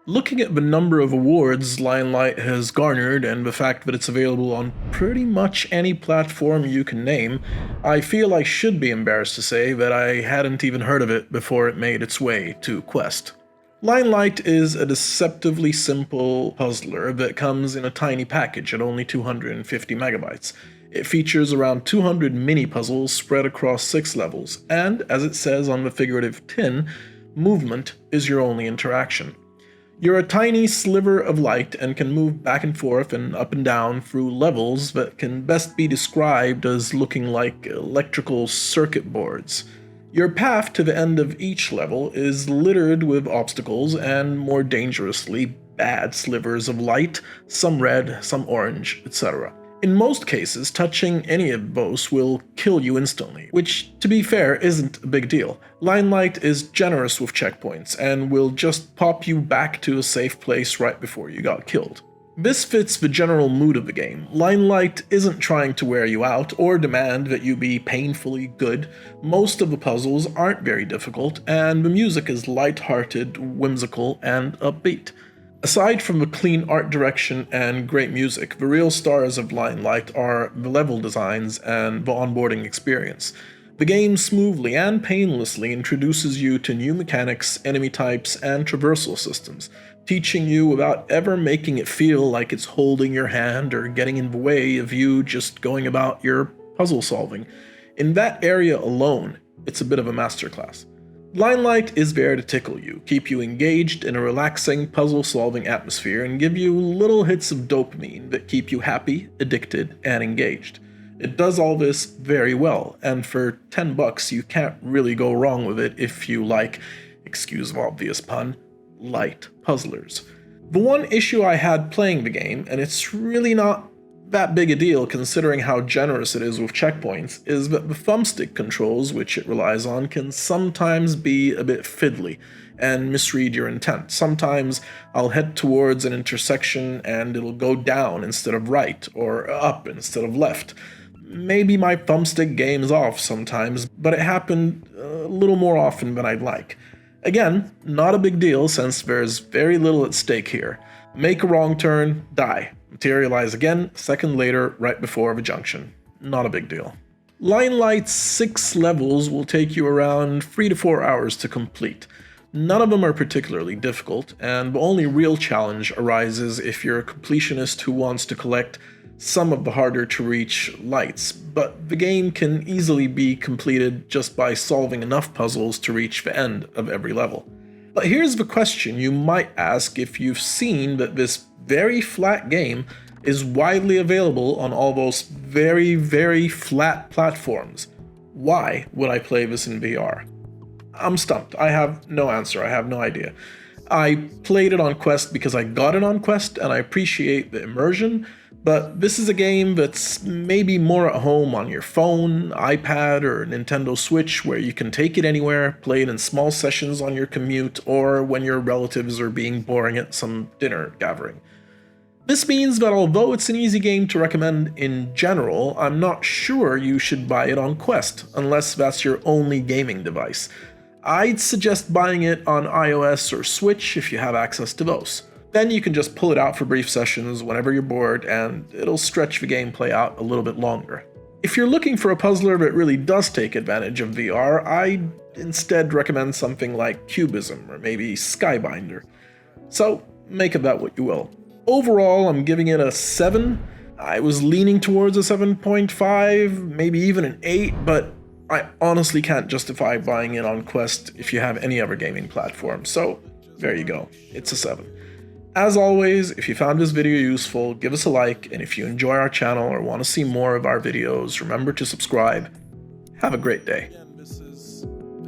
Looking at the number of awards Linelight has garnered and the fact that it's available on pretty much any platform you can name, I feel I should be embarrassed to say that I hadn't even heard of it before it made its way to Quest. Linelight is a deceptively simple puzzler that comes in a tiny package at only 250 megabytes. It features around 200 mini puzzles spread across 6 levels, and as it says on the figurative tin, movement is your only interaction. You're a tiny sliver of light and can move back and forth and up and down through levels that can best be described as looking like electrical circuit boards. Your path to the end of each level is littered with obstacles and, more dangerously, bad slivers of light, some red, some orange, etc. In most cases, touching any of those will kill you instantly, which, to be fair, isn't a big deal. Linelight is generous with checkpoints and will just pop you back to a safe place right before you got killed. This fits the general mood of the game. Linelight isn't trying to wear you out or demand that you be painfully good. Most of the puzzles aren't very difficult, and the music is light-hearted, whimsical, and upbeat. Aside from the clean art direction and great music, the real stars of Linelight are the level designs and the onboarding experience. The game smoothly and painlessly introduces you to new mechanics, enemy types, and traversal systems, teaching you without ever making it feel like it's holding your hand or getting in the way of you just going about your puzzle solving. In that area alone, it's a bit of a masterclass. Linelight is there to tickle you, keep you engaged in a relaxing, puzzle-solving atmosphere, and give you little hits of dopamine that keep you happy, addicted, and engaged. It does all this very well, and for $10 you can't really go wrong with it if you like, excuse the obvious pun, light puzzlers. The one issue I had playing the game, and it's really not that big a deal considering how generous it is with checkpoints, is that the thumbstick controls which it relies on can sometimes be a bit fiddly and misread your intent. Sometimes I'll head towards an intersection and it'll go down instead of right, or up instead of left. Maybe my thumbstick game is off sometimes, but it happened a little more often than I'd like. Again, not a big deal since there's very little at stake here. Make a wrong turn, die. Materialize again, a second later, right before the junction. Not a big deal. Linelight's 6 levels will take you around 3 to 4 hours to complete. None of them are particularly difficult, and the only real challenge arises if you're a completionist who wants to collect some of the harder to reach lights, but the game can easily be completed just by solving enough puzzles to reach the end of every level. But here's the question you might ask if you've seen that this very flat game is widely available on all those very, very flat platforms. Why would I play this in VR? I'm stumped. I have no answer. I have no idea. I played it on Quest because I got it on Quest and I appreciate the immersion, but this is a game that's maybe more at home on your phone, iPad, or Nintendo Switch where you can take it anywhere, play it in small sessions on your commute, or when your relatives are being boring at some dinner gathering. This means that although it's an easy game to recommend in general, I'm not sure you should buy it on Quest, unless that's your only gaming device. I'd suggest buying it on iOS or Switch if you have access to those. Then you can just pull it out for brief sessions whenever you're bored, and it'll stretch the gameplay out a little bit longer. If you're looking for a puzzler that really does take advantage of VR, I'd instead recommend something like Cubism or maybe Skybinder. So, make of that what you will. Overall, I'm giving it a 7. I was leaning towards a 7.5, maybe even an 8, but I honestly can't justify buying it on Quest if you have any other gaming platform, so there you go, it's a 7. As always, if you found this video useful, give us a like, and if you enjoy our channel or want to see more of our videos, remember to subscribe. Have a great day. Again,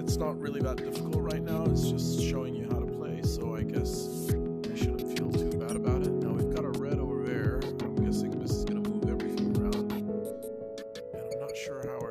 it's not really that difficult right now, it's just showing you how to play, so I guess I shouldn't feel too bad about it. Now we've got a red over there, I'm guessing this is going to move everything around, and I'm not sure how